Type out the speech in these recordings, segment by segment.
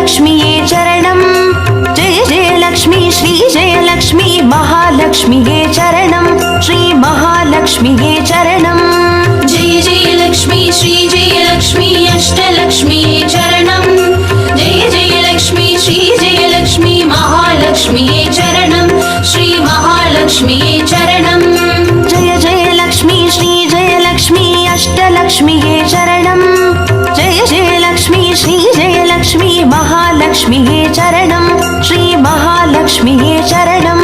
जयलक्ष्मीये चरणं जय जयलक्ष्मी श्री जयलक्ष्मी महालक्ष्मीये चरणं श्री महालक्ष्मीये चरणं जय जयलक्ष्मी श्री जयलक्ष्मी अष्टलक्ष्मीये चरणं जय जयलक्ष्मी श्री जयलक्ष्मी महालक्ष्मीये चरणं श्री महालक्ष्मीये चरणं जय जयलक्ष्मी श्री जयलक्ष्मी अष्टलक्ष्मीये चरणं जय जयलक्ष्मी श्री जयलक्ष्मी महालक्ष्मीये चरणं श्री महालक्ष्मीये चरणं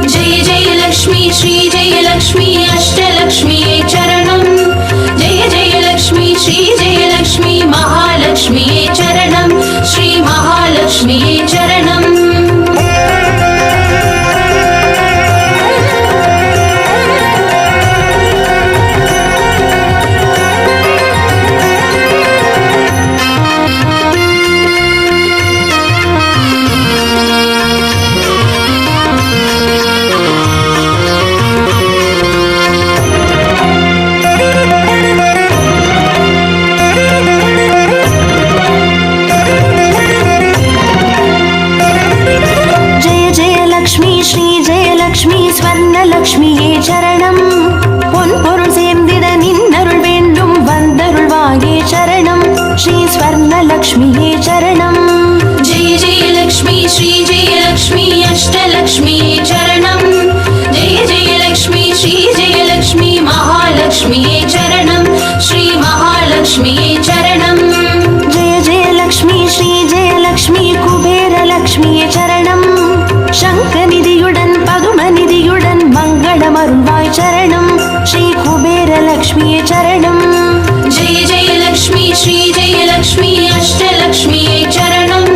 जय जयलक्ष्मी श्री जयलक्ष्मी अष्टलक्ष्मीये चरणं जय जयलक्ष्मी श्री जयलक्ष्मी महालक्ष्मीये चरणं श्री महालक्ष्मीये चरणं ஸ்வர்ணலக்ஷ்மியே சரணம் பொன்பொருள் சேர்ந்திட நின்னருள் வேண்டும் வந்தருள்வாயே சரணம் ஸ்ரீ ஸ்வர்ணலக்ஷ்மியே சரணம் जय जयलक्ष्मी श्री जयलक्ष्मी अष्टलक्ष्मीये चरणं जय जयलक्ष्मी श्री जयलक्ष्मी महालक्ष्मीये चरणं श्री महालक्ष्मीये चरणं जय जयलक्ष्मी श्री जयलक्ष्मी कुबेरलक्ष्मिये சரணம் சங்கநிதியுடன் பதுமநிதியுடன் மங்களமருள்வாய் சரணம் ஸ்ரீ குபேரலக்ஷ்மியே சரணம் जय जयलक्ष्मी श्री जयलक्ष्मी अष्टलक्ष्मीये चरणं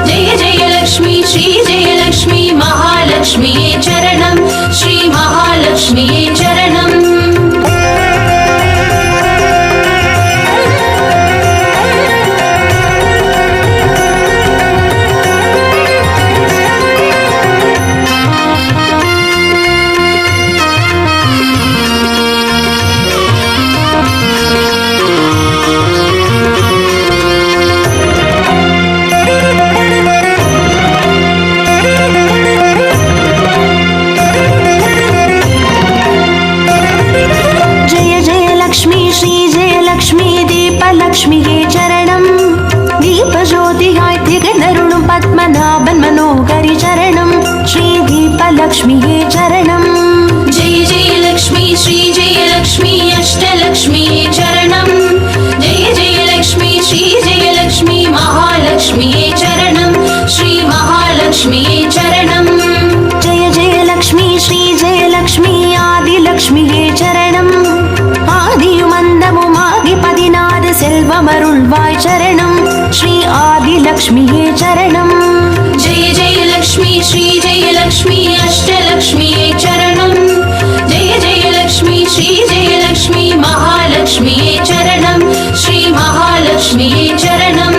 जय जयलक्ष्मी श्री जयलक्ष्मी महालक्ष्मीये चरणं श्री महालक्ष्मीये चरणं லக்ஷ்மியே சரணம் தீபஜோதியாய் திகழருளும் பத்மநாபன் மனோகரி சரணம் ஸ்ரீ தீபலக்ஷ்மியே சரணம் जय जयलक्ष्मी श्री जयलक्ष्मी अष्टलक्ष्मीये चरणं जय जयलक्ष्मी श्री जयलक्ष्मी महालक्ष्मीये चरणं श्री महालक्ष्मीये चरणं जय जयलक्ष्मी श्री जयलक्ष्मी आदिलक्ष्मिये சரணம் ஆதியுமந்தமுமாகி 14 செல்வமருள்வாய் சரணம் ஸ்ரீ ஆதிலக்ஷ்மியே சரணம் जय जयलक्ष्मी श्री जयलक्ष्मी अष्टलक्ष्मीये चरणं जय जयलक्ष्मी श्री जयलक्ष्मी महालक्ष्मीये चरणं श्री महालक्ष्मीये चरणं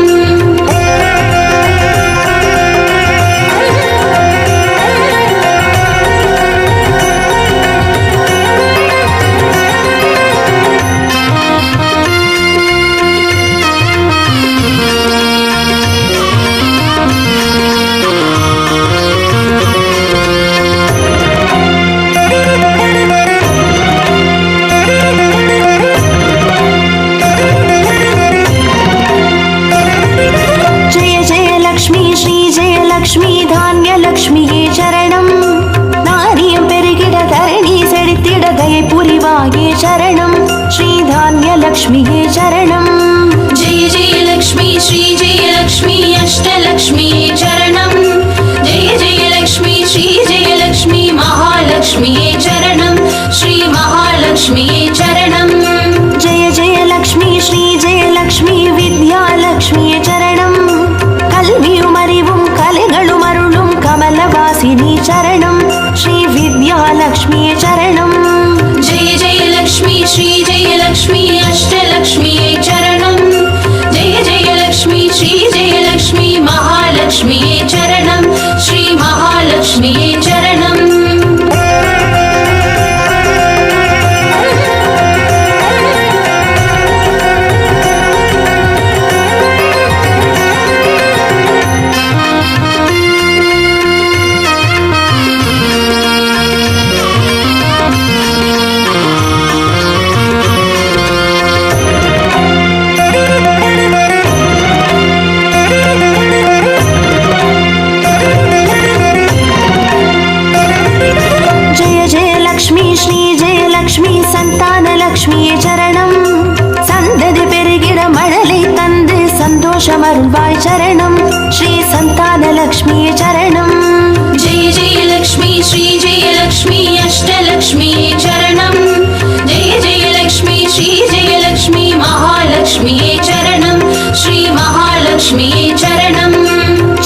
லக்ஷ்மி தான்யலக்ஷ்மியே சரணம் நாரியம் பெருகிட தரணி செழித்திட தயை புரிவாயே சரணம் ஸ்ரீ தான்யலக்ஷ்மியே சரணம் जय जयलक्ष्मी श्री जयलक्ष्मी अष्टलक्ष्मीये चरणं जय जयलक्ष्मी श्री जयलक्ष्मी महालक्ष्मीये चरणं श्री महालक्ष्मीये चरणं जय जयलक्ष्मी श्री जयलक्ष्मी विद्यालक्ष्मिये சரணம் கல்வியும் அறிவும் கலைகளும் அருளும் கமலவாசினி சரணம் ஸ்ரீ வித்யாலக்ஷ்மியே சரணம் जय जयलक्ष्मी श्री जयलक्ष्मी अष्टलक्ष्मीये चरणं जय जयलक्ष्मी श्री जयलक्ष्मी महालक्ष्मीये चरणं श्री महालक्ष्मीये चरणं சந்தோஷமருள்வாய் சரணம் ஸ்ரீ சந்தான லக்ஷ்மியே சரணம் जय जय लक्ष्मी श्री जय लक्ष्मी अष्टलक्ष्मी चरणं जय जय लक्ष्मी श्री जय लक्ष्मी महालक्ष्मी चरणं श्री महालक्ष्मी चरणं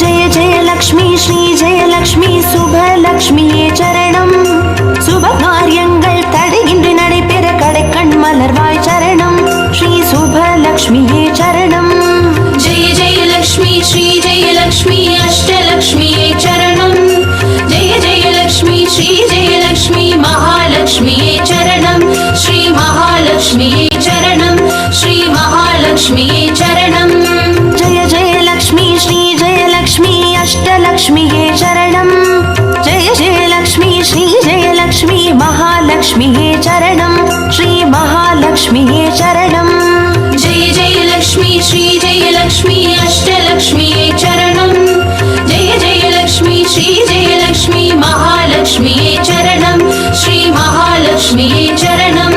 जय जय लक्ष्मी श्री जय लक्ष्मी சுபலக்ஷ்மியே சரணம் சுப காரியங்கள் தடையின்றி நடைபெற கடைக்கண் மலர்வாய் சரணம் ஸ்ரீ சுபலக்ஷ்மியே சரணம் जय जय लक्ष्मी श्री जय लक्ष्मी अष्टलक्ष्मी चरणं जय जय लक्ष्मी श्री जय लक्ष्मी महालक्ष्मी चरणं श्री महालक्ष्मी चरणं श्री महालक्ष्मी चरणं जय जय लक्ष्मी श्री जय लक्ष्मी अष्टलक्ष्मिये चरणं जय जय लक्ष्मी श्री जय लक्ष्मी महालक्ष्मिये चरणं श्री महालक्ष्मिये चरणं जय जय लक्ष्मी श्री जय लक्ष्मी अष्टलक्ष्मी चरणं जय जय लक्ष्मी श्री जय लक्ष्मी महालक्ष्मी चरणं श्री महालक्ष्मी चरणं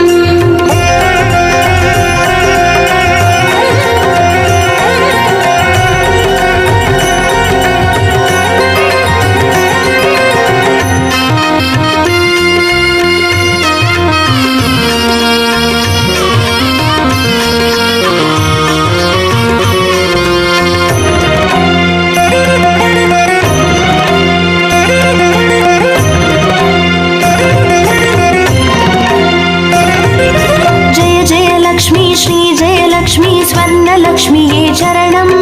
ஸ்வர்ணலக்ஷ்மியே சரணம்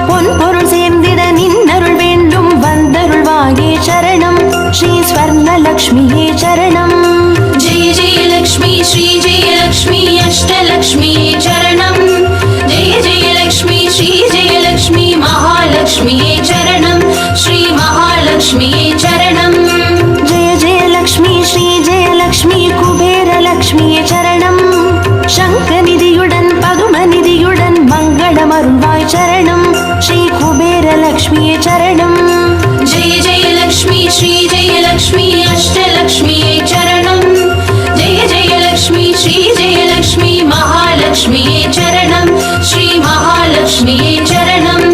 பொன் பொருள் சேர்ந்திட நின்னருள் வேண்டும் வந்தருள்வாயே சரணம் ஸ்ரீ ஸ்வர்ணலக்ஷ்மியே சரணம் जय जय लक्ष्मी श्री जय लक्ष्मी अष्टलक्ष्मी चरणं जय जय लक्ष्मी श्री जय लक्ष्मी महालक्ष्मी चरणं श्री महालक्ष्मी चरणं जय जय लक्ष्मी श्री जय लक्ष्मी குபேரலக்ஷ்மியே சரணம் சங்கநிதியுடன் பதுமநிதியுடன் மங்களமருள்வாய் சரணம் ஸ்ரீ குபேரலக்ஷ்மியே சரணம் जय जय लक्ष्मी श्री जय लक्ष्मी अष्टलक्ष्मी चरणं जय जय लक्ष्मी श्री जय लक्ष्मी महालक्ष्मी चरणं श्री महालक्ष्मी चरणं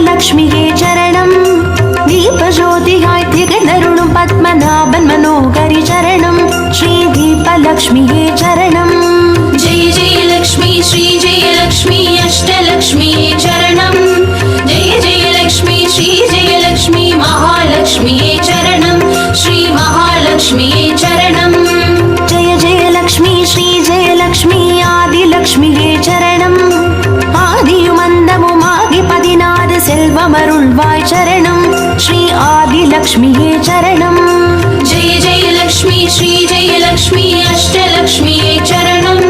லக்ஷ்மியே சரணம் தீபஜோதியாய் திகழருளும் பத்மநாபன் மனோகரி சரணம் ஸ்ரீ தீபலக்ஷ்மியே சரணம் जय जय लक्ष्मी श्री जय लक्ष्मी अष्टलक्ष्मी चरणं जय जय लक्ष्मी श्री जय लक्ष्मी महालक्ष्मी चरणं श्री महालक्ष्मी चरणं जय जय लक्ष्मी श्री जय लक्ष्मी आदिलक्ष्मिये சரணம் ஆதியுமந்தமுமாகி 16 செல்வமருள்வாய் சரணம் ஸ்ரீ ஆதிலக்ஷ்மியே சரணம் जय जय लक्ष्मी श्री जय लक्ष्मी अष्टलक्ष्मी चरणं